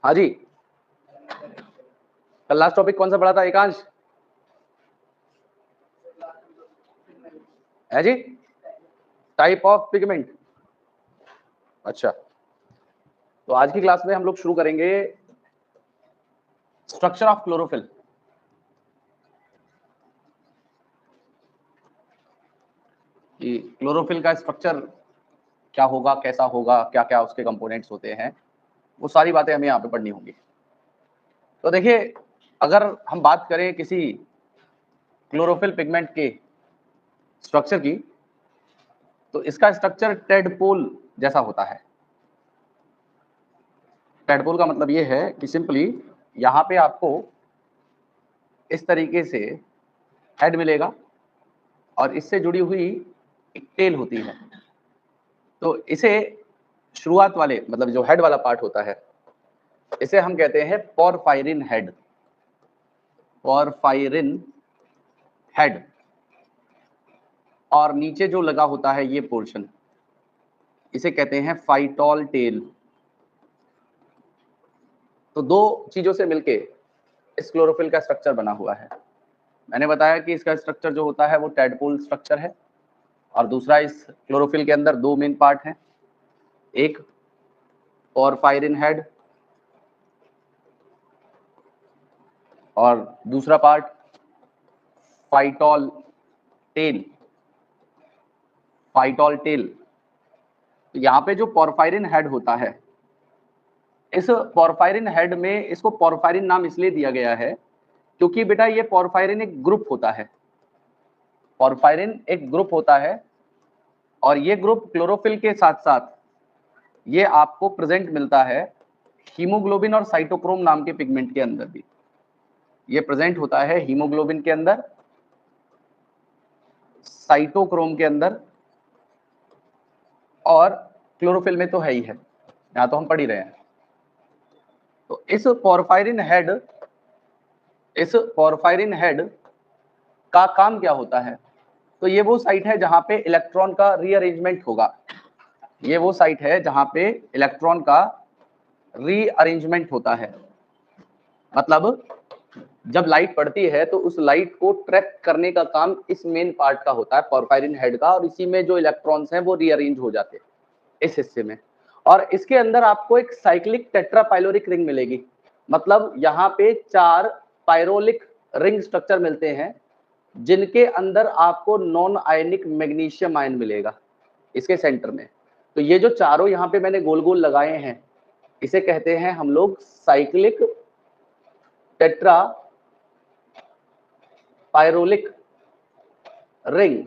हाँ जी, कल last topic कौन सा पढ़ा था एकांश? है जी, टाइप ऑफ पिगमेंट। अच्छा, तो आज की क्लास में हम लोग शुरू करेंगे स्ट्रक्चर ऑफ क्लोरोफिल। कि क्लोरोफिल का स्ट्रक्चर क्या होगा, कैसा होगा, क्या क्या उसके कंपोनेंट्स होते हैं, वो सारी बातें हमें यहाँ पे पढ़नी होंगी। तो देखिए, अगर हम बात करें किसी क्लोरोफिल पिगमेंट के स्ट्रक्चर की, तो इसका स्ट्रक्चर टेडपोल जैसा होता है। टेडपोल का मतलब ये है कि सिंपली यहाँ पे आपको इस तरीके से हेड मिलेगा और इससे जुड़ी हुई एक टेल होती है। तो इसे शुरुआत वाले मतलब जो हेड वाला पार्ट होता है, इसे हम कहते हैं पोरफायरिन हेड। Porphyrin head. और नीचे जो लगा होता है ये पोर्शन, इसे कहते हैं फाइटोल टेल। तो दो चीजों से मिलके इस क्लोरोफिल का स्ट्रक्चर बना हुआ है। मैंने बताया कि इसका स्ट्रक्चर जो होता है वो टेडपोल स्ट्रक्चर है, और दूसरा इस क्लोरोफिल के अंदर दो मेन पार्ट हैं, एक पोरफायरिन हेड और दूसरा part phytol tail. Phytol tail. तो यहाँ पे जो पोरफायरिन हेड होता है, इस पोरफायरिन हेड में इसको पोरफायरिन नाम इसलिए दिया गया है क्योंकि बेटा ये पोरफायरिन एक ग्रुप होता है। पोरफायरिन एक ग्रुप होता है और ये ग्रुप क्लोरोफिल के साथ साथ ये आपको प्रेजेंट मिलता है हीमोग्लोबिन और साइटोक्रोम नाम के पिगमेंट के अंदर भी। ये प्रेजेंट होता है हीमोग्लोबिन के अंदर, साइटोक्रोम के अंदर, और क्लोरोफिल में तो है ही है, यहाँ तो हम पढ़ ही रहे हैं। तो इस पोरफायरिन हेड का काम क्या होता है? तो ये वो साइट है जहां पे इलेक्ट्रॉन का रीअरेंजमेंट होगा। ये वो साइट है जहां पे इलेक्ट्रॉन का रीअरेंजमेंट होता है। मतलब जब लाइट पड़ती है तो उस लाइट को ट्रैप करने का काम इस मेन पार्ट का होता है, पोरफायरिन हेड का, और इसी में जो इलेक्ट्रॉन्स हैं वो रीअरेंज हो जाते हैं इस हिस्से में। और इसके अंदर आपको एक साइक्लिक टेट्रापाइलोरिक रिंग मिलेगी। मतलब यहाँ पे 4 पायरोलिक रिंग स्ट्रक्चर मिलते हैं जिनके अंदर आपको नॉन आयनिक मैग्नीशियम आयन मिलेगा इसके सेंटर में। तो ये जो चारों यहाँ पे मैंने गोल गोल लगाए हैं, इसे कहते हैं हम लोग साइक्लिक टेट्रा पायरोलिक रिंग।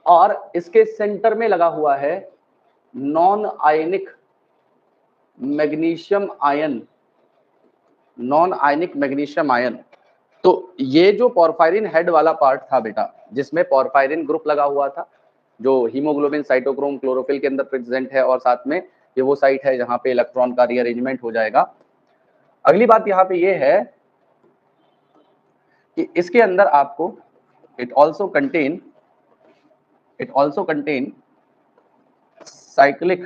और इसके सेंटर में लगा हुआ है non ionic magnesium ion. Non ionic magnesium ion. तो ये जो पोरफायरिन हेड वाला पार्ट था बेटा, जिसमें पोरफायरिन ग्रुप लगा हुआ था, जो हीमोग्लोबिन साइटोक्रोम क्लोरोफिल के अंदर प्रेजेंट है, और साथ में ये वो साइट है जहां पे इलेक्ट्रॉन का रीअरेंजमेंट हो जाएगा। अगली बात यहाँ पे ये है कि इसके अंदर आपको it also contain cyclic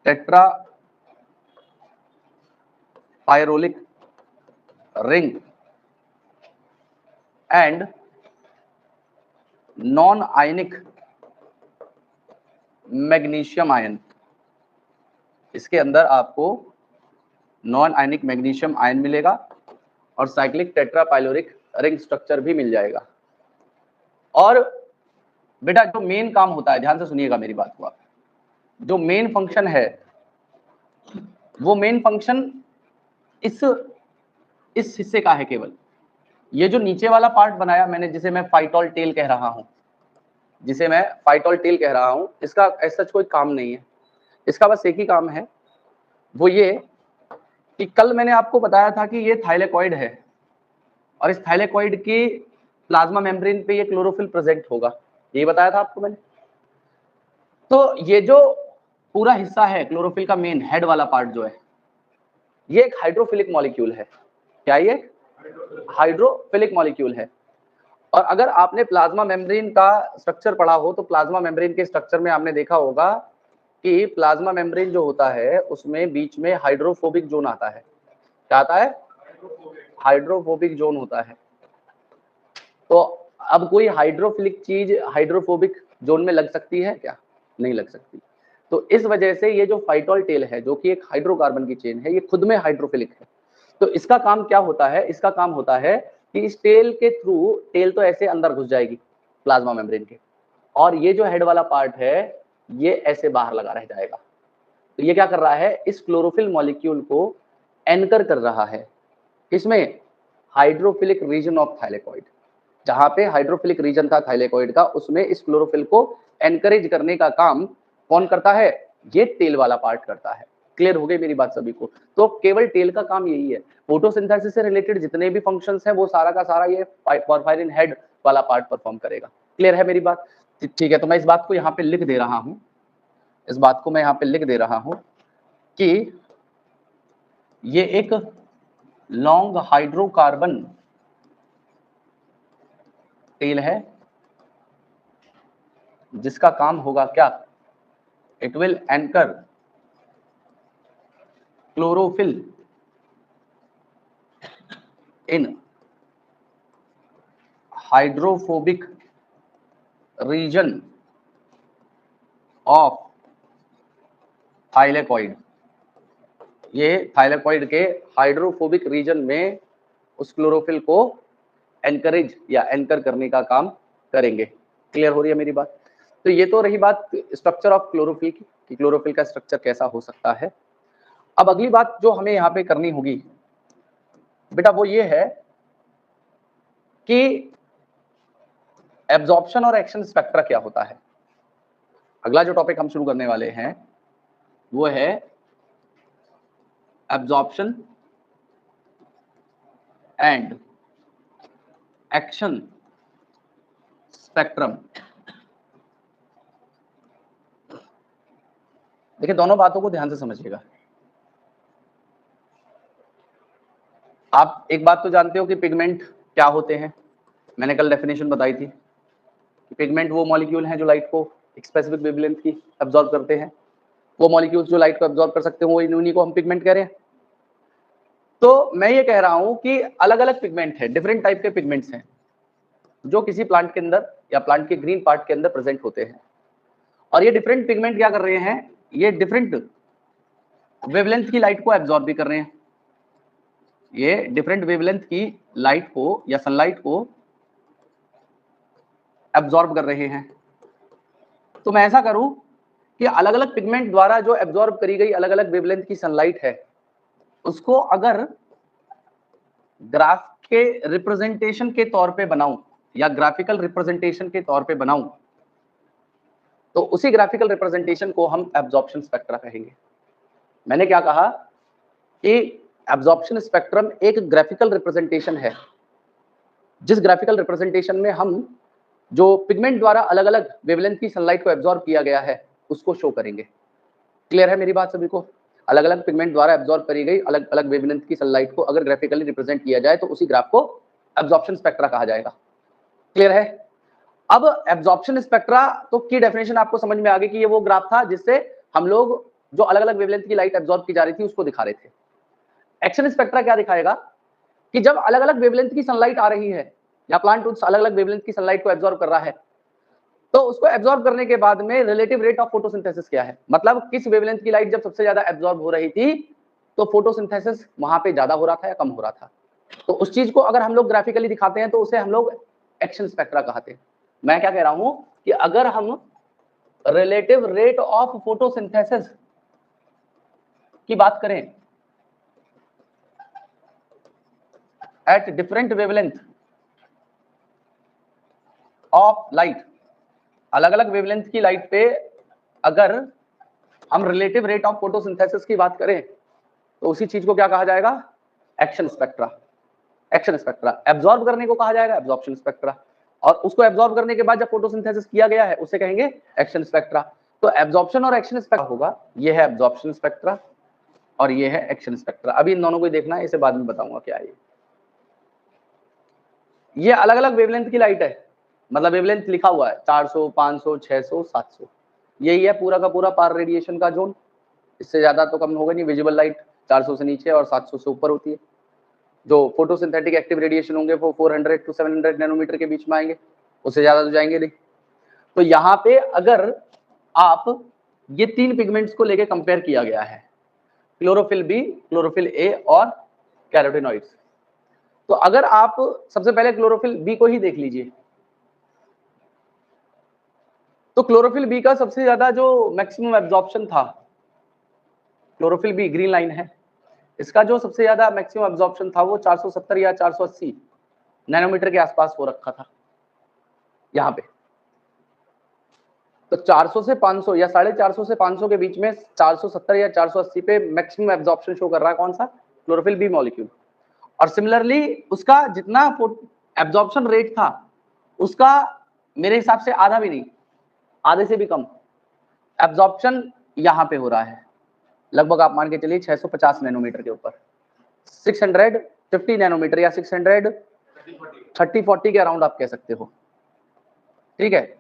tetrapyrrolic ring and non ionic magnesium ion. इसके अंदर आपको नॉन आयनिक मैग्नीशियम आयन मिलेगा और साइक्लिक टेट्रापाइलोरिक रिंग स्ट्रक्चर भी मिल जाएगा। और बेटा जो मेन काम होता है, ध्यान से सुनिएगा मेरी बात को, जो मेन फंक्शन है वो मेन फंक्शन इस हिस्से का है केवल। ये जो नीचे वाला पार्ट बनाया मैंने, जिसे मैं फाइटोल टेल कह रहा हूं, इसका ऐसा कोई काम नहीं है। इसका बस एक ही काम है, वो ये कि कल मैंने आपको बताया था कि ये थाइलेकॉइड है और इस थाइलेकॉइड की प्लाज्मा मेम्ब्रेन पे ये क्लोरोफिल प्रेजेंट होगा, यही बताया था आपको मैंने। तो ये जो पूरा हिस्सा है क्लोरोफिल का, मेन हेड वाला पार्ट जो है, ये एक हाइड्रोफिलिक मॉलिक्यूल है। क्या ये हाइड्रोफिलिक मॉलिक्यूल है? और अगर आपने प्लाज्मा मेम्ब्रेन का स्ट्रक्चर पढ़ा हो तो प्लाज्मा मेम्ब्रेन के स्ट्रक्चर में आपने देखा होगा कि प्लाज्मा मेम्ब्रेन जो होता है उसमें बीच में हाइड्रोफोबिक जोन आता है। क्या आता है? हाइड्रोफोबिक जोन होता है। तो अब कोई हाइड्रोफिलिक चीज हाइड्रोफोबिक जोन में लग सकती है क्या? नहीं लग सकती। तो इस वजह से ये जो फाइटोल टेल है, जो कि एक हाइड्रोकार्बन की चेन है, ये खुद में हाइड्रोफिलिक है। तो इसका काम क्या होता है? इसका काम होता है कि इस टेल के थ्रू, टेल तो ऐसे अंदर घुस जाएगी प्लाज्मा मेम्ब्रेन के, और ये जो हेड वाला पार्ट है ये ऐसे बाहर लगा रह जाएगा। तो ये क्या कर रहा है? इस क्लोरोफिल मॉलिक्यूल को एंकर कर रहा है। इसमें हाइड्रोफिलिक रीजन ऑफ थाइलेकॉइड, जहां पे हाइड्रोफिलिक रीजन था थाइलेकॉइड का, उसमें इस क्लोरोफिल को एनकरेज करने का काम कौन करता है? ये टेल वाला पार्ट करता है। क्लियर हो गई मेरी बात सभी को? तो केवल टेल का काम यही है। फोटोसिंथेसिस से रिलेटेड जितने भी फंक्शंस हैं वो सारा का सारा ये पोरफायरिन हेड वाला पार्ट परफॉर्म करेगा। क्लियर है मेरी बात? ठीक है, तो मैं इस बात को यहाँ पे लिख दे रहा हूं, इस बात को मैं यहाँ पे लिख दे रहा हूं कि ये एक लॉन्ग हाइड्रोकार्बन टेल है जिसका काम होगा क्या? It will anchor chlorophyll in hydrophobic region of thylakoid. ये थाइलेकॉइड के हाइड्रोफोबिक रीजन में उस क्लोरोफिल को एनकरेज या एंकर करने का काम करेंगे। क्लियर हो रही है मेरी बात? तो ये तो रही बात स्ट्रक्चर ऑफ क्लोरोफिल की, कि क्लोरोफिल का स्ट्रक्चर कैसा हो सकता है। अब अगली बात जो हमें यहाँ पे करनी होगी बेटा वो ये है कि एब्जॉर्प्शन और एक्शन स्पेक्ट्रा क्या होता है। अगला जो टॉपिक हम शुरू करने वाले हैं वो है एब्जॉर्प्शन एंड एक्शन स्पेक्ट्रम। देखिए दोनों बातों को ध्यान से समझिएगा। आप एक बात तो जानते हो कि पिगमेंट क्या होते हैं, मैंने कल डेफिनेशन बताई थी कि पिगमेंट वो मॉलिक्यूल हैं जो लाइट को एक स्पेसिफिक वेवलेंथ की एब्जॉर्ब करते हैं। वो मॉलिक्यूल्स जो लाइट को एब्जॉर्ब कर सकते हैं वो इन्हीं को हम पिगमेंट कह रहे हैं। तो मैं ये कह रहा हूं कि अलग अलग पिगमेंट है, डिफरेंट टाइप के पिगमेंट्स हैं जो किसी प्लांट के अंदर या प्लांट के ग्रीन पार्ट के अंदर प्रेजेंट होते हैं। और ये डिफरेंट पिगमेंट क्या कर रहे हैं? ये डिफरेंट वेवलेंथ की लाइट को एब्जॉर्ब भी कर रहे हैं। ये डिफरेंट वेवलेंथ की लाइट को या सनलाइट को एब्जॉर्ब कर रहे हैं। तो मैं ऐसा करूं कि अलग अलग पिगमेंट द्वारा जो एब्जॉर्ब करी गई अलग अलग वेवलेंथ की सनलाइट है उसको अगर ग्राफ के रिप्रेजेंटेशन के तौर पे बनाऊं या ग्राफिकल रिप्रेजेंटेशन के तौर पे बनाऊं तो उसी ग्राफिकल रिप्रेजेंटेशन को हम एब्जॉर्प्शन स्पेक्ट्रा कहेंगे। मैंने क्या कहा कि एब्जॉर्प्शन स्पेक्ट्रम एक ग्राफिकल रिप्रेजेंटेशन है जिस ग्राफिकल रिप्रेजेंटेशन में हम जो पिगमेंट द्वारा अलग अलग वेवलेंथ की सनलाइट को एब्जॉर्ब किया गया है उसको शो करेंगे। क्लियर है मेरी बात सभी को? अलग अलग पिगमेंट द्वारा एब्जॉर्ब करी गई अलग अलग वेवलेंथ की सनलाइट को अगर ग्राफिकली रिप्रेजेंट किया जाए तो उसी ग्राफ को एब्जॉर्प्शन स्पेक्ट्रा कहा जाएगा। क्लियर है? अब एब्जॉर्प्शन स्पेक्ट्रा तो की डेफिनेशन आपको समझ में आ गई कि ये वो ग्राफ था जिससे हम लोग जो अलग अलग वेवलेंथ की लाइट एब्जॉर्ब की जा रही थी उसको दिखा रहे थे। एक्शन स्पेक्ट्रा क्या दिखाएगा कि जब अलग अलग वेवलेंथ की सनलाइट आ रही है या प्लांट उस अलग अलग वेवलेंथ की सनलाइट को एब्जॉर्ब कर रहा है तो उसको एब्जॉर्ब करने के बाद में रिलेटिव रेट ऑफ फोटोसिंथेसिस क्या है, मतलब किस वेवलेंथ की लाइट जब सबसे ज्यादा एब्जॉर्ब हो रही थी तो फोटोसिंथेसिस वहां पे ज्यादा हो रहा था या कम हो रहा था। तो उस चीज को अगर हम लोग ग्राफिकली दिखाते हैं तो उसे हम लोग एक्शन स्पेक्ट्रा कहते हैं। मैं क्या कह रहा हूं कि अगर हम रिलेटिव रेट ऑफ फोटोसिंथेसिस की बात करें at different wavelength of light, अलग अलग वेवलेंथ की लाइट पे अगर हम रिलेटिव रेट ऑफ फोटोसिंथेसिस की बात करें तो उसी चीज को क्या कहा जाएगा? Action spectra. Action spectra absorb करने को कहा जाएगा एब्जॉर्प्शन स्पेक्ट्रा, और उसको एब्जॉर्ब करने के बाद जब फोटोसिंथेसिस किया गया है उसे कहेंगे एक्शन स्पेक्ट्रा। तो एब्जॉर्प्शन और एक्शन स्पेक्ट्रा होगा, ये है एब्जॉर्प्शन स्पेक्ट्रा और ये है एक्शन स्पेक्ट्रा। अभी इन दोनों को देखना है, इसे बाद में बताऊंगा क्या है। ये अलग अलग वेवलेंथ की लाइट है, मतलब वेवलेंथ लिखा हुआ है 400, 500, 600, 700। यही है पूरा का पूरा पार रेडिएशन का जोन, इससे ज्यादा तो कम होगा नहीं। विजिबल लाइट 400 से नीचे और 700 से ऊपर होती है। जो फोटोसिंथेटिक एक्टिव रेडिएशन होंगे वो 400 टू 700 नैनोमीटर के बीच में आएंगे, उससे ज्यादा तो जाएंगे नहीं। तो यहाँ पे अगर आप ये तीन पिगमेंट्स को लेके कंपेयर किया गया है, क्लोरोफिल बी, क्लोरोफिल ए और कैरोटीनॉइड्स। तो अगर आप सबसे पहले क्लोरोफिल बी को ही देख लीजिए, तो क्लोरोफिल बी का सबसे ज्यादा जो मैक्सिमम एब्जॉर्प्शन था, क्लोरोफिल बी ग्रीन लाइन है, इसका जो सबसे ज्यादा मैक्सिमम एब्जॉर्प्शन था वो 470 या 480 नैनोमीटर के आसपास हो रखा था यहाँ पे। तो 400 से 500 या 450 से 500 के बीच में 470 या 480 पे मैक्सिमम एब्जॉर्प्शन शो कर रहा है कौन सा, क्लोरोफिल बी मॉलिक्यूल। और सिमिलरली उसका जितना एब्जॉर्प्शन रेट था उसका मेरे हिसाब से आधा भी नहीं, आधे से भी कम एब्जॉर्प्शन यहाँ पे हो रहा है। लगभग आप मान के चलिए 650 नैनोमीटर के ऊपर, 650 नैनोमीटर या 630-40 के अराउंड आप कह सकते हो, ठीक है।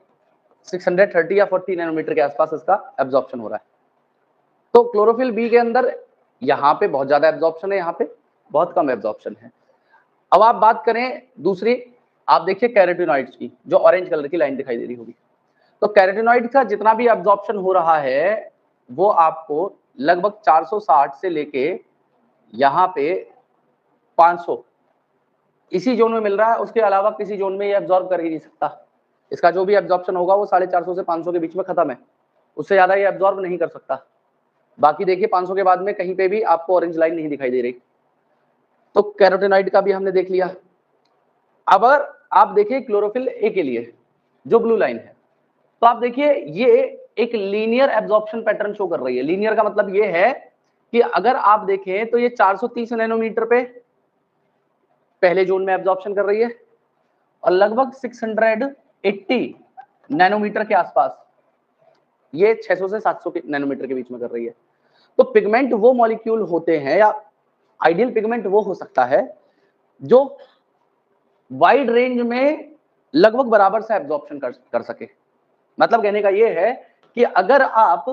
630 या 40 नैनोमीटर के आसपास इसका एब्जॉर्प्शन हो रहा है। तो क्लोरोफिल बी के अंदर यहाँ पे बहुत ज्यादा एब्जॉर्प्शन है, यहाँ पे बहुत कम एब्जॉर्प्शन है। अब आप बात करें दूसरी, आप देखिए कैरोटीनॉइड्स की, जो ऑरेंज कलर की लाइन दिखाई दे रही होगी। तो कैरोटीनॉइड का जितना भी एब्जॉर्प्शन हो रहा है वो आपको लगभग 460 से लेके यहाँ पे 500 इसी जोन में मिल रहा है। उसके अलावा किसी जोन में ये एब्जॉर्ब कर ही नहीं सकता। इसका जो भी एब्जॉर्प्शन होगा वो 450 से 500 के बीच में खत्म है, उससे ज्यादा ये एब्जॉर्ब नहीं कर सकता। बाकी देखिए 500 के बाद में कहीं पे भी आपको ऑरेंज लाइन नहीं दिखाई दे रही। तो कैरोटीनॉइड का भी हमने देख लिया। अब अगर आप देखिए क्लोरोफिल ए के लिए जो ब्लू लाइन है, तो आप देखिए ये एक लीनियर एब्जॉर्प्शन पैटर्न शो कर रही है। लीनियर का मतलब ये है कि अगर आप देखें तो ये 430 नैनोमीटर पे पहले जोन में एब्जॉर्प्शन कर रही है और लगभग 680 नैनोमीटर के आसपास ये 600 से 700 नैनोमीटर के बीच में कर रही है। तो पिगमेंट वो मॉलिक्यूल होते हैं या आइडियल पिगमेंट वो हो सकता है जो वाइड रेंज में लगभग बराबर से एब्जॉर्प्शन कर सके। मतलब कहने का ये है कि अगर आप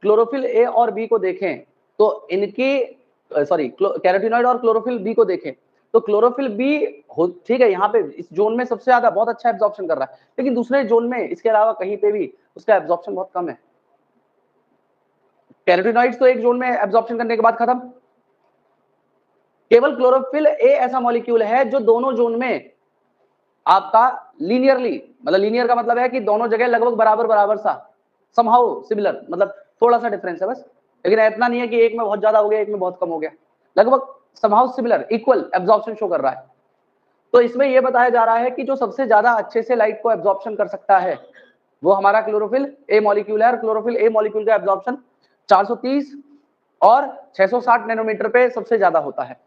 क्लोरोफिल ए और बी को देखें तो इनकी कैरोटीनॉइड और क्लोरोफिल बी को देखें तो क्लोरोफिल बी ठीक है, यहाँ पे इस जोन में सबसे ज्यादा बहुत अच्छा एब्जॉर्प्शन कर रहा है, लेकिन दूसरे जोन में इसके अलावा कहीं पे भी उसका एब्जॉर्प्शन बहुत कम है। कैरोटीनॉइड्स तो एक जोन में एब्जॉर्प्शन करने के बाद खत्म। केवल क्लोरोफिल ए ऐसा मॉलिक्यूल है जो दोनों जोन में आपका लीनियरली, मतलब लीनियर का मतलब है कि दोनों जगह लगभग बराबर बराबर सा, समहाउ सिमिलर, मतलब थोड़ा सा डिफरेंस है बस, लेकिन इतना नहीं है कि एक में बहुत ज्यादा हो गया एक में बहुत कम हो गया, लगभग somehow similar equal absorption show कर रहा है। तो इसमें यह बताया जा रहा है कि जो सबसे ज्यादा अच्छे से लाइट को एब्जॉर्प्शन कर सकता है वो हमारा क्लोरोफिल ए मॉलिक्यूल है। और क्लोरोफिल ए मॉलिक्यूल का एब्जॉर्प्शन 430 और 660 नैनोमीटर पे सबसे ज्यादा होता है,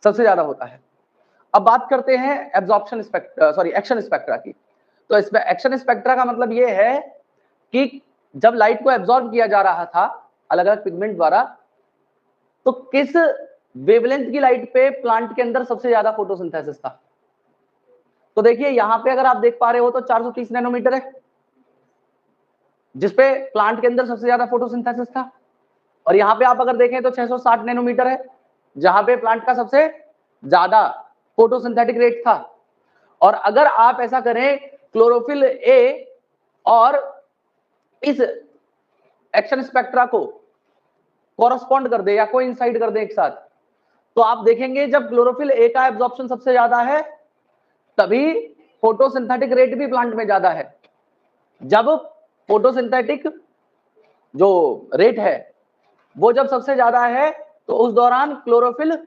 सबसे ज्यादा होता है। अब बात करते हैं एब्जॉर्प्शन एक्शन स्पेक्ट्रा की। तो इसमें एक्शन स्पेक्ट्रा का मतलब ये है कि जब लाइट को एब्जॉर्ब किया जा रहा था अलग अलग पिगमेंट द्वारा, तो किस वेवलेंथ की लाइट पे प्लांट के अंदर सबसे ज्यादा फोटोसिंथेसिस था। तो देखिए यहाँ पे अगर आप देख पा रहे हो तो 430 नैनोमीटर है जिसपे प्लांट के अंदर सबसे ज्यादा फोटोसिंथेसिस था, और यहाँ पे आप अगर देखें तो 660 नैनोमीटर है जहां पे प्लांट का सबसे ज्यादा फोटोसिंथेटिक रेट था। और अगर आप ऐसा करें क्लोरोफिल ए और इस एक्शन स्पेक्ट्रा को कॉरस्पॉन्ड कर दे या कोइंसाइड कर दे एक साथ, तो आप देखेंगे जब क्लोरोफिल ए का एब्जॉर्प्शन सबसे ज्यादा है तभी फोटोसिंथेटिक रेट भी प्लांट में ज्यादा है। जब फोटोसिंथेटिक जो रेट है वो जब सबसे ज्यादा है तो उस दौरान क्लोरोफिल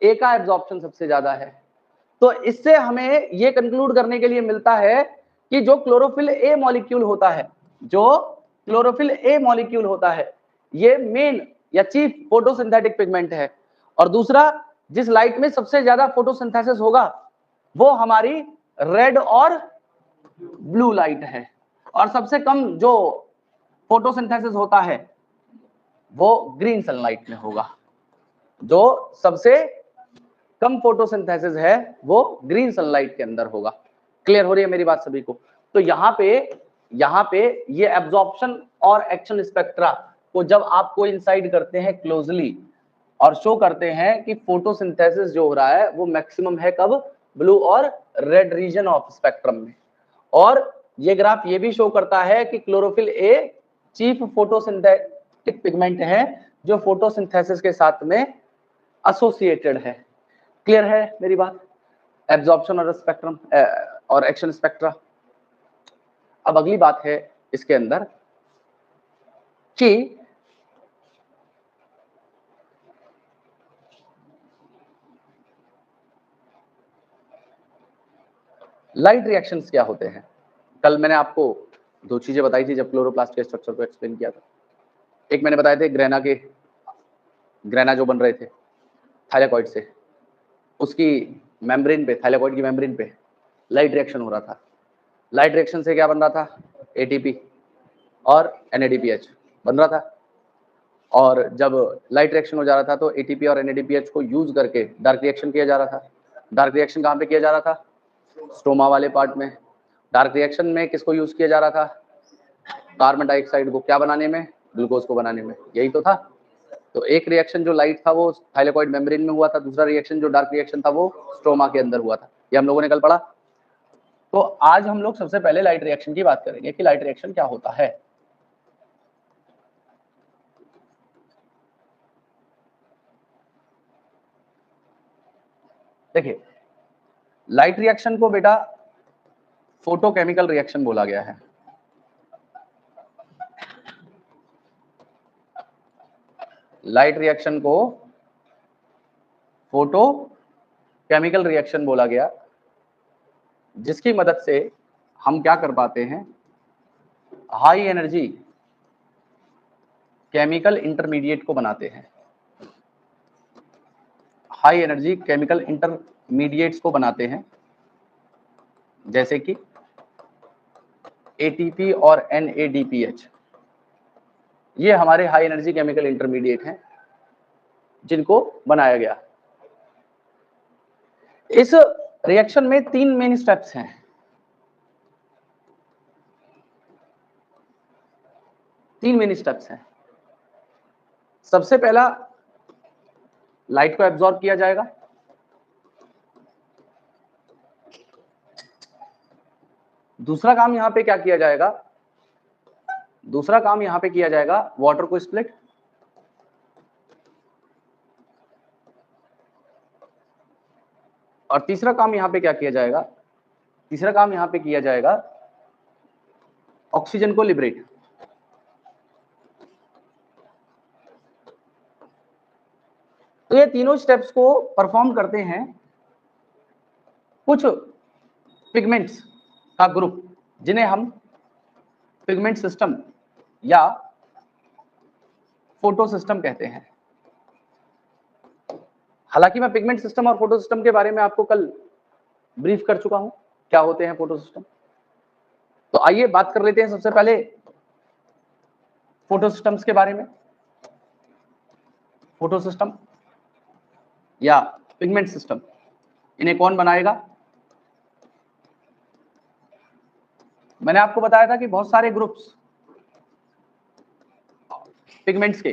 ए का एब्जॉर्प्शन सबसे ज्यादा है। तो इससे हमें ये कंक्लूड करने के लिए मिलता है कि जो क्लोरोफिल ए मॉलिक्यूल होता है, जो क्लोरोफिल ए मॉलिक्यूल होता है, ये मेन या चीफ फोटोसिंथेटिक पिगमेंट है। और दूसरा, जिस लाइट में सबसे ज्यादा फोटोसिंथेसिस होगा वो हमारी रेड और ब्लू लाइट है, और सबसे कम जो फोटोसिंथेसिस होता है वो ग्रीन सनलाइट में होगा। जो सबसे कम फोटोसिंथेसिस है वो ग्रीन सनलाइट के अंदर होगा। क्लियर हो रही है मेरी बात सभी को? तो यहाँ पे यहाँ पे ये एब्जॉर्प्शन और एक्शन स्पेक्ट्रा को जब आप कोइंसाइड करते हैं क्लोजली और शो करते हैं कि फोटोसिंथेसिस जो हो रहा है वो मैक्सिमम है कब, ब्लू और रेड रीजन ऑफ स्पेक्ट्रम में। और ये ग्राफ ये भी शो करता है कि chlorophyll a chief photosynthetic pigment है जो फोटोसिंथेसिस के साथ में एसोसिएटेड है। क्लियर है मेरी बात? एब्जॉर्प्शन और स्पेक्ट्रम और एक्शन स्पेक्ट्रा। अब अगली बात है इसके अंदर कि लाइट रिएक्शंस क्या होते हैं। कल मैंने आपको दो चीजें बताई थी जब क्लोरोप्लास्ट के स्ट्रक्चर को एक्सप्लेन किया था। एक मैंने बताए थे ग्रेना जो बन रहे थे थाइलेकॉइड से, उसकी मेम्ब्रेन पे, थाइलेकॉइड की मेम्ब्रेन पे लाइट रिएक्शन हो रहा था। लाइट रिएक्शन से क्या बन रहा था, एटीपी और NADPH बन रहा था। और जब लाइट रिएक्शन हो जा रहा था तो एटीपी और NADPH को यूज करके डार्क रिएक्शन किया जा रहा था। डार्क रिएक्शन कहाँ पे किया जा रहा था, स्ट्रोमा वाले पार्ट में। डार्क रिएक्शन में किसको यूज किया जा रहा था, कार्बन डाइऑक्साइड को क्या बनाने में, ग्लूकोज को बनाने में, यही तो था। तो एक रिएक्शन जो लाइट था वो थाइलेकॉइड मेम्ब्रेन में हुआ था, दूसरा रिएक्शन जो डार्क रिएक्शन था वो स्ट्रोमा के अंदर हुआ था। ये हम लोगों ने कल पढ़ा। तो आज हम लोग सबसे पहले लाइट रिएक्शन की बात करेंगे कि लाइट रिएक्शन क्या होता है। देखिए, लाइट रिएक्शन को बेटा फोटोकेमिकल रिएक्शन बोला गया है। लाइट रिएक्शन को फोटोकेमिकल रिएक्शन बोला गया, जिसकी मदद से हम क्या कर पाते हैं, हाई एनर्जी केमिकल इंटरमीडिएट को बनाते हैं। हाई एनर्जी केमिकल इंटरमीडिएट्स को बनाते हैं, जैसे कि ATP और NADPH। ये हमारे हाई एनर्जी केमिकल इंटरमीडिएट हैं जिनको बनाया गया। इस रिएक्शन में 3 मेन स्टेप्स हैं। सबसे पहला, लाइट को एब्जॉर्ब किया जाएगा। दूसरा काम यहां पे क्या किया जाएगा, वाटर को स्प्लिट। और तीसरा काम यहां पे क्या किया जाएगा, ऑक्सीजन को लिबरेट। तो ये तीनों स्टेप्स को परफॉर्म करते हैं कुछ पिगमेंट्स का ग्रुप, जिन्हें हम पिगमेंट सिस्टम या फोटो सिस्टम कहते हैं। हालांकि मैं पिगमेंट सिस्टम और फोटो सिस्टम के बारे में आपको कल ब्रीफ कर चुका हूं, क्या होते हैं फोटो सिस्टम। तो आइए बात कर लेते हैं सबसे पहले फोटो सिस्टम्स के बारे में। फोटो सिस्टम या पिगमेंट सिस्टम, इन्हें कौन बनाएगा। मैंने आपको बताया था कि बहुत सारे ग्रुप्स पिगमेंट्स के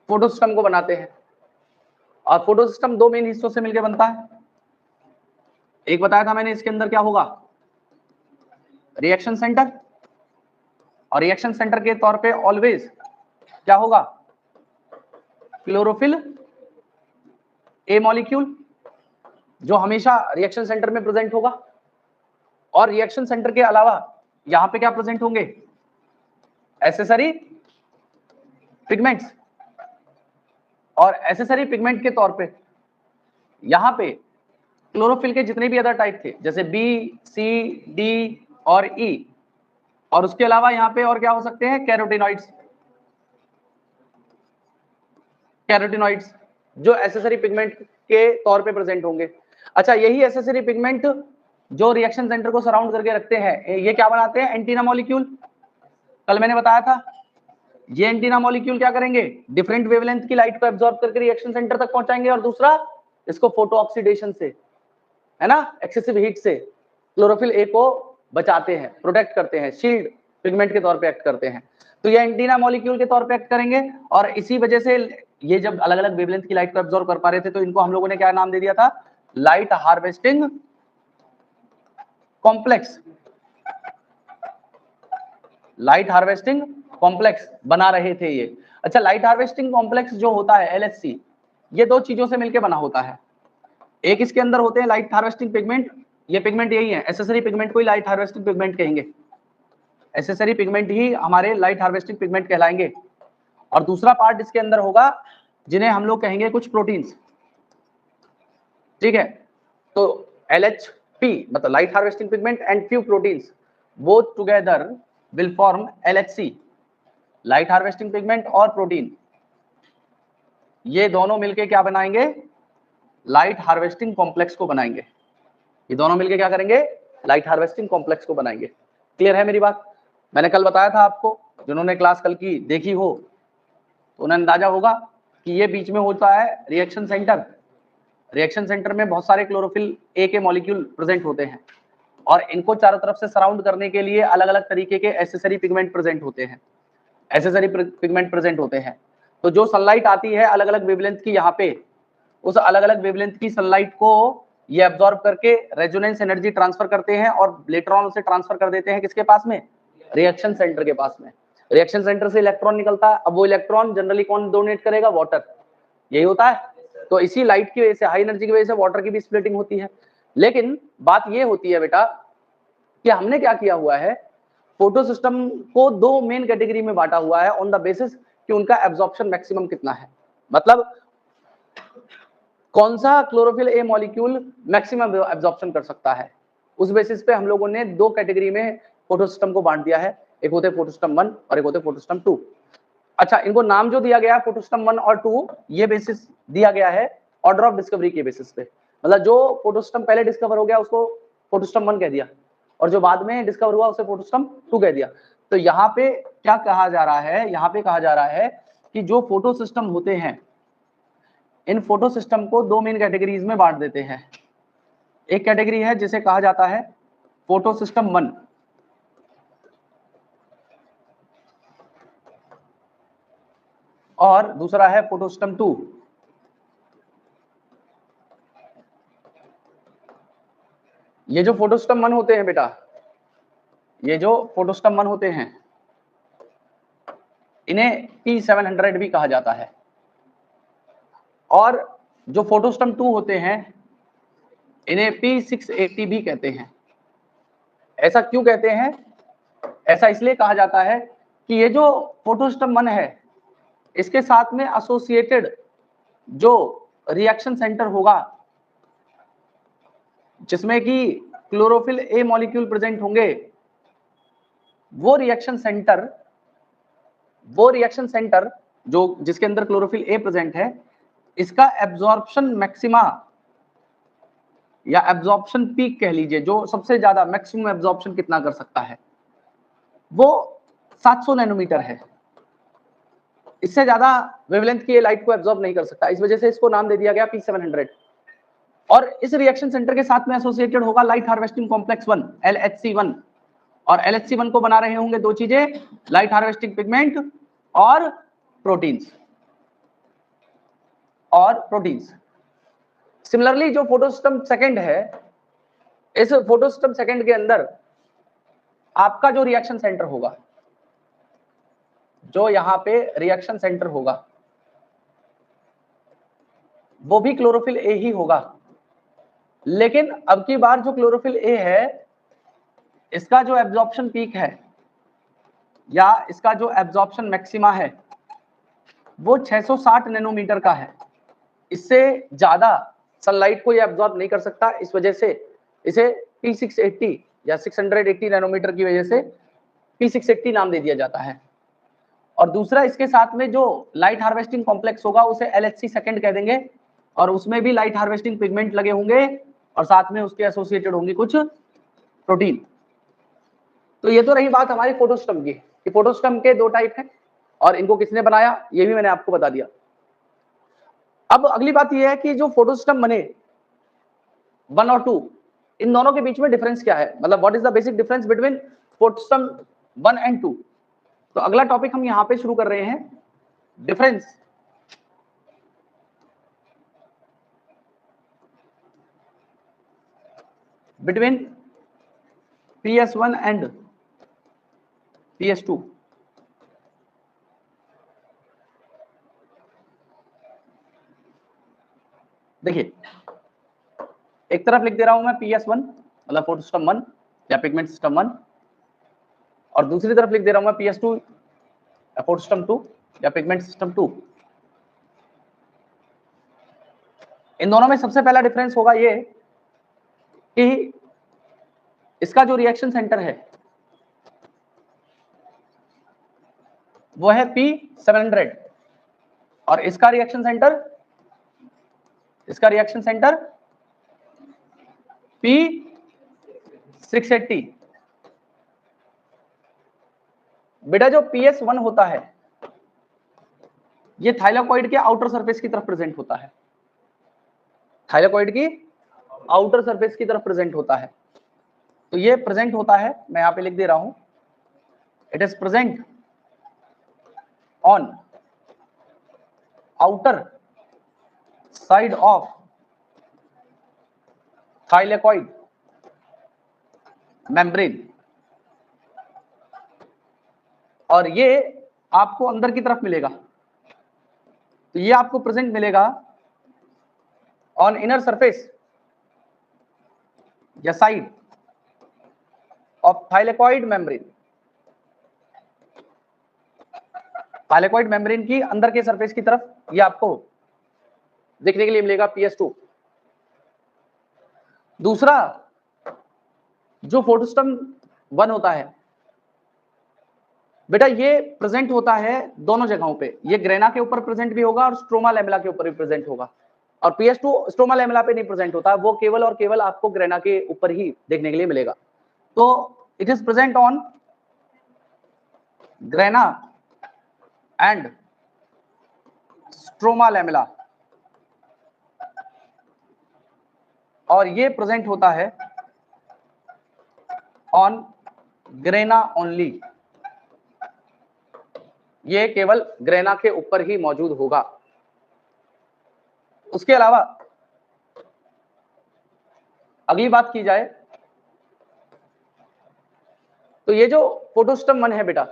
फोटो सिस्टम को बनाते हैं। और फोटो सिस्टम 2 मेन हिस्सों से मिलकर बनता है। एक बताया था मैंने, इसके अंदर क्या होगा, रिएक्शन सेंटर। और रिएक्शन सेंटर के तौर पे ऑलवेज क्या होगा, क्लोरोफिल ए मॉलिक्यूल, जो हमेशा रिएक्शन सेंटर में प्रेजेंट होगा। और रिएक्शन सेंटर के अलावा यहां पे क्या प्रेजेंट होंगे, एसेसरी पिगमेंट्स। और एसेसरी पिगमेंट के तौर पे यहां पे क्लोरोफिल के जितने भी अदर टाइप थे, जैसे B, C, D और E। और उसके अलावा यहां पे और क्या हो सकते हैं, कैरोटीनॉइड्स, जो एसेसरी पिगमेंट के तौर पे प्रेजेंट होंगे। अच्छा, यही एसेसरी पिगमेंट जो रिएक्शन सेंटर को सराउंड करके रखते हैं, ये क्या बनाते हैं, एंटीना मॉलिक्यूल। कल मैंने बताया था, ये एंटीना मॉलिक्यूल क्या करेंगे, डिफरेंट वेवलेंथ की लाइट को एब्जॉर्ब करके रिएक्शन सेंटर तक पहुंचाएंगे। और दूसरा, इसको फोटो ऑक्सीडेशन से, है ना, एक्सेसिव हीट से क्लोरोफिल ए को बचाते हैं, प्रोटेक्ट करते हैं, शील्ड पिगमेंट के तौर पे एक्ट करते हैं। तो ये एंटीना मॉलिक्यूल के तौर पे एक्ट करेंगे और इसी वजह से ये जब अलग अलग वेवलेंथ की लाइट को एब्जॉर्ब कर पा रहे थे तो इनको हम लोगों ने क्या नाम दे दिया था, light harvesting complex. Light harvesting complex बना रहे थे ये। अच्छा, लाइट हार्वेस्टिंग कॉम्प्लेक्स जो होता है LHC, ये दो चीजों से मिलकर बना होता है। एक इसके अंदर होते हैं लाइट हार्वेस्टिंग पिगमेंट, ये पिगमेंट यही है, एसेसरी पिगमेंट को ही लाइट हार्वेस्टिंग पिगमेंट कहेंगे, एसेसरी पिगमेंट ही हमारे लाइट हार्वेस्टिंग पिगमेंट कहलाएंगे। और दूसरा पार्ट इसके अंदर होगा जिन्हें हम लोग कहेंगे कुछ प्रोटीन्स, ठीक है। तो LHP मतलब light harvesting pigment and few proteins both together will form LHC, light harvesting pigment और प्रोटीन, ये दोनों मिलके क्या बनाएंगे, लाइट हार्वेस्टिंग कॉम्प्लेक्स को बनाएंगे। ये दोनों मिलके क्या करेंगे, लाइट हार्वेस्टिंग कॉम्प्लेक्स को बनाएंगे। क्लियर है मेरी बात? मैंने कल बताया था आपको, जिन्होंने क्लास कल की देखी हो तो उन्हें अंदाजा होगा कि ये बीच में होता है रिएक्शन सेंटर। रिएक्शन सेंटर में बहुत सारे क्लोरोफिल ए के मॉलिक्यूल प्रेजेंट होते हैं और इनको चारों तरफ से सराउंड करने के लिए अलग अलग तरीके के एसेसरी पिगमेंट प्रेजेंट होते हैं, एसेसरी पिगमेंट प्रेजेंट होते हैं। तो जो सनलाइट आती है अलग अलग वेवलेंथ की, यहाँ पे उस अलग अलग वेवलेंथ की सनलाइट को ये एब्जॉर्ब करके रेजोनेंस एनर्जी ट्रांसफर करते हैं और लेटर ऑन उसे ट्रांसफर कर देते हैं किसके पास में, रिएक्शन सेंटर के पास में। रिएक्शन सेंटर से इलेक्ट्रॉन निकलता है, अब वो इलेक्ट्रॉन जनरली कौन डोनेट करेगा, वाटर, यही होता है। तो इसी लाइट की वजह से, हाई एनर्जी की वजह से वाटर की भी स्प्लिटिंग होती है। लेकिन बात ये होती है बेटा कि हमने क्या किया हुआ है, फोटो सिस्टम को दो मेन कैटेगरी में बांटा हुआ है ऑन द बेसिस कि उनका एब्जॉर्प्शन मैक्सिमम कितना है, मतलब कौन सा chlorophyll A molecule maximum absorption कर सकता है। उस बेसिस पे हम लोगों ने दो कैटेगरी में फोटो सिस्टम को बांट दिया है, एक होते फोटो सिस्टम 1 और एक होते फोटो सिस्टम 2। अच्छा, इनको नाम जो दिया गया है फोटो सिस्टम 1 और 2, ये बेसिस दिया गया है ऑर्डर ऑफ डिस्कवरी के बेसिस पे, मतलब जो फोटो सिस्टम पहले डिस्कवर हो गया उसको फोटो सिस्टम 1 कह दिया और जो बाद में डिस्कवर हुआ उसे फोटो सिस्टम 2 कह दिया। तो यहाँ पे क्या कहा जा रहा है, यहाँ पे कहा जा रहा है कि जो फोटो सिस्टम होते हैं, इन फोटो सिस्टम को दो मेन कैटेगरीज में बांट देते हैं। एक कैटेगरी है जिसे कहा जाता है फोटो सिस्टम 1 और दूसरा है फोटो सिस्टम 2। ये जो फोटो सिस्टम 1 होते हैं बेटा, ये जो फोटो सिस्टम 1 होते हैं इन्हें P700 भी कहा जाता है और जो फोटो सिस्टम 2 होते हैं इन्हें P680 भी कहते हैं। ऐसा क्यों कहते हैं? ऐसा इसलिए कहा जाता है कि ये जो फोटो सिस्टम 1 है इसके साथ में एसोसिएटेड जो रिएक्शन सेंटर होगा जिसमें कि क्लोरोफिल ए मॉलिक्यूल प्रेजेंट होंगे, वो रिएक्शन सेंटर जो जिसके अंदर क्लोरोफिल ए प्रेजेंट है, इसका एब्जॉर्प्शन मैक्सिमा या एब्जॉर्प्शन पीक कह लीजिए, जो सबसे ज्यादा मैक्सिमम एब्जॉर्प्शन कितना कर सकता है, वो 700 नैनोमीटर है। इससे ज्यादा वेवलेंथ की लाइट को एब्जॉर्ब नहीं कर सकता, इस वजह से इसको नाम दे दिया गया P700। और इस रिएक्शन सेंटर के साथ में एसोसिएटेड होगा लाइट हार्वेस्टिंग कॉम्प्लेक्स 1 LHC1 और LHC1 को बना रहे होंगे दो चीजें, लाइट हार्वेस्टिंग पिगमेंट और प्रोटीन्स सिमिलरली जो फोटो सिस्टम सेकंड है, इस फोटो सिस्टम सेकंड के अंदर आपका जो रिएक्शन सेंटर होगा, जो यहाँ पे रिएक्शन सेंटर होगा वो भी क्लोरोफिल ए ही होगा। लेकिन अब की बार जो क्लोरोफिल ए है इसका जो एब्जॉर्प्शन पीक है या इसका जो एब्जॉर्प्शन मैक्सिमा है वो 660 नैनोमीटर का है। इससे ज्यादा सनलाइट को ये एब्जॉर्ब नहीं कर सकता, इस वजह से इसे P680 या 680 नैनोमीटर की वजह से P680 नाम दे दिया जाता है। और दूसरा इसके साथ में जो लाइट हार्वेस्टिंग कॉम्प्लेक्स होगा उसे LHC सेकंड कह देंगे और उसमें भी लाइट हार्वेस्टिंग पिगमेंट लगे होंगे और साथ में उसके एसोसिएटेड होंगी कुछ प्रोटीन। तो ये तो रही बात हमारी फोटो सिस्टम की कि फोटो सिस्टम के दो टाइप हैं और इनको किसने बनाया ये भी मैंने आपको बता दिया। अब अगली बात ये है कि जो फोटो सिस्टम बने 1 और 2, इन दोनों के बीच में डिफरेंस क्या है, मतलब what is the basic difference between photosystem 1 and 2। तो अगला टॉपिक हम यहां पे शुरू कर रहे हैं, difference between PS1 and PS2। देखिए एक तरफ लिख दे रहा हूं मैं PS1 मतलब फोटोसिस्टम 1 या पिगमेंट सिस्टम 1, और दूसरी तरफ लिख दे रहा हूं मैं PS2 या फोटोसिस्टम 2 या पिगमेंट सिस्टम 2। इन दोनों में सबसे पहला डिफरेंस होगा ये कि इसका जो रिएक्शन सेंटर है वो है P700 और इसका रिएक्शन सेंटर P680। बेटा जो PS1 होता है ये थाइलाकॉइड के आउटर सरफेस की तरफ प्रेजेंट होता है, थाइलाकॉइड की आउटर सरफेस की तरफ प्रेजेंट होता है। तो ये प्रेजेंट होता है, मैं यहां पे लिख दे रहा हूं, it is present on outer side of thylakoid membrane, और ये आपको अंदर की तरफ मिलेगा। तो ये आपको प्रेजेंट मिलेगा ऑन इनर सरफेस या side of thylakoid membrane. Thylakoid membrane की अंदर के सरफेस की तरफ ये आपको देखने के लिए मिलेगा PS2। दूसरा जो फोटोसिस्टम 1 होता है बेटा ये प्रेजेंट होता है दोनों जगहों पे, ये ग्रेना के ऊपर प्रेजेंट भी होगा और स्ट्रोमा लैमेला के ऊपर भी प्रेजेंट होगा, और PS2 स्ट्रोमा लैमेला पे नहीं प्रेजेंट होता, वो केवल और केवल आपको ग्रेना के ऊपर ही देखने के लिए मिलेगा। तो it is present on grana and stroma lamella, और ये प्रेजेंट होता है ऑन ग्रेना ओनली, ये केवल ग्रेना के ऊपर ही मौजूद होगा। उसके अलावा अगली बात की जाए तो ये जो फोटोसिस्टम 1 है बेटा,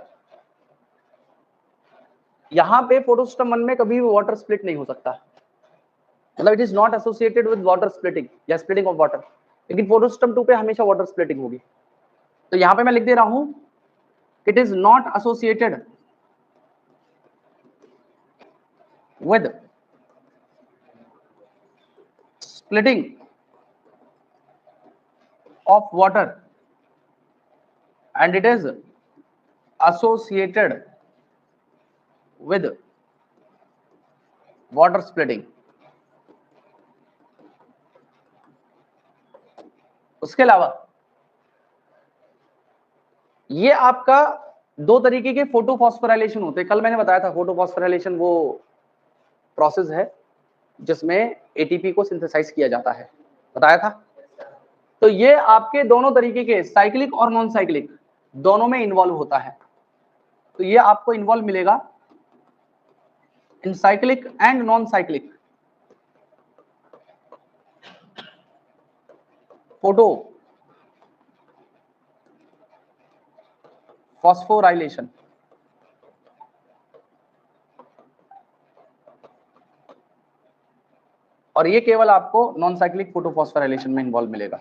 यहां पे फोटोसिस्टम 1 में कभी भी वाटर स्प्लिट नहीं हो सकता, मतलब it is not associated with water splitting या स्प्लिटिंग ऑफ वाटर, लेकिन फोटोसिस्टम 2 पे हमेशा वाटर स्प्लिटिंग होगी। तो यहां पे मैं लिख दे रहा हूं it is not associated with splitting of water and it is associated with water splitting। उसके अलावा ये आपका दो तरीके के फोटोफॉस्फोराइलेशन होते हैं, कल मैंने बताया था फोटोफॉस्फोराइलेशन वो प्रोसेस है जिसमें एटीपी को सिंथेसाइज किया जाता है, बताया था। तो ये आपके दोनों तरीके के साइक्लिक और नॉन साइक्लिक दोनों में इन्वॉल्व होता है। तो ये आपको इन्वॉल्व मिलेगा इन cyclic and non cyclic photo phosphorylation, और ये केवल आपको नॉन साइक्लिक फोटोफॉस्फोराइलेशन में इन्वॉल्व मिलेगा।